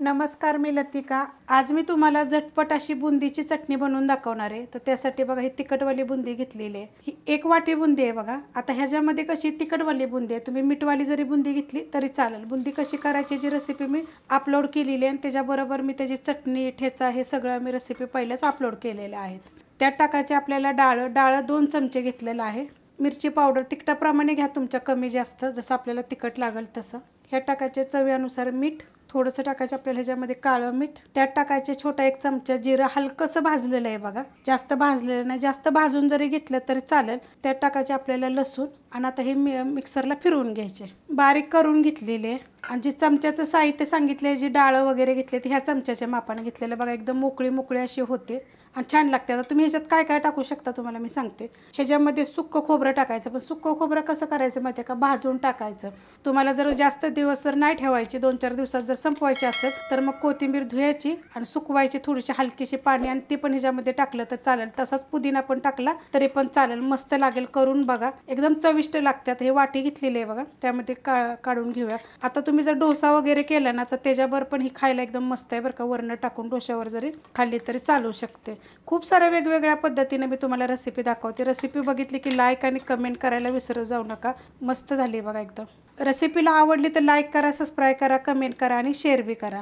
नमस्कार, मी लतिका। आज मी तुम्हाला झटपट अशी बुंदीची चटणी बनवून दाखवणार आहे। तर त्यासाठी बघा ही तिखटवाली बुंदी घेतलेली आहे। ही 1 वाटी बुंदी आहे बघा। आता ह्याच्यामध्ये कशी तिखटवाली बुंदी आहे, तुम्ही मीठवाली जरी बुंदी घेतली तरी चालेल। बुंदी कशी करायची जी रेसिपी मी अपलोड केलेली आहे आणि त्याच्याबरोबर मी त्याची चटणी ठेचा हे सगळं मी रेसिपी पहिलेच अपलोड केलेल्या आहेत। त्यात टाकायचे आपल्याला डाळ 2 चमचे घेतलेला आहे। मिरची पावडर तिखटाप्रमाणे घ्या, तुमच्या कमी जास्त जसं आपल्याला तिखट लागेल तसं। ह्या टाकायचे चवीनुसार मीठ, थोडंसं टाकायचं आपल्याला ह्याच्यामध्ये काळं मीठ। त्यात टाकायचे छोटा 1 चमचा जिरं, हलकंसं भाजलेलं आहे बघा, जास्त भाजलेलं नाही, जास्त भाजून जरी घेतलं तरी चालेल। त्यात टाकायचे आपल्याला लसूण आणि आता हे मिक्सरला फिरवून घ्यायचे, बारीक करून घेतलेले आहे। आणि जी चमच्याचं साहित्य सांगितले, जी डाळ वगैरे घेतली ती ह्या चमच्याच्या मापाने घेतलेलं बघा, एकदम मोकळी अशी होते आणि छान लागते। आता तुम्ही ह्याच्यात काय काय टाकू शकता तुम्हाला मी सांगते। ह्याच्यामध्ये सुक्कं खोबरं टाकायचं, पण सुक्कं खोबरं कसं करायचं माहिती आहे का, भाजून टाकायचं। तुम्हाला जर जास्त दिवस जर नाही ठेवायची, 2-4 दिवसात जर संपवायची असेल तर मग कोथिंबीर धुवायची आणि सुकवायची, थोडीशी हलकीशी पाणी, आणि ती पण ह्याच्यामध्ये टाकलं तर चालेल। तसाच पुदिना पण टाकला तरी पण चालेल, मस्त लागेल, करून बघा, एकदम चविष्ट लागतात। हे वाटी घेतलेली आहे बघा, त्यामध्ये काढून घेऊया। आता तुम्ही जर डोसा वगैरे केला ना तर त्याच्यावर पण ही खायला एकदम मस्त आहे बरं का। वरण टाकून डोश्यावर जरी खाल्ली तरी चालू शकते। खूप साऱ्या वेगवेगळ्या पद्धतीने मी तुम्हाला रेसिपी दाखवते। रेसिपी बघितली की लाईक आणि कमेंट करायला विसरू जाऊ नका। मस्त झाली बघा एकदम। रेसिपीला आवडली तर लाईक करा, सबस्क्राईब करा, कमेंट करा आणि शेअर बी करा।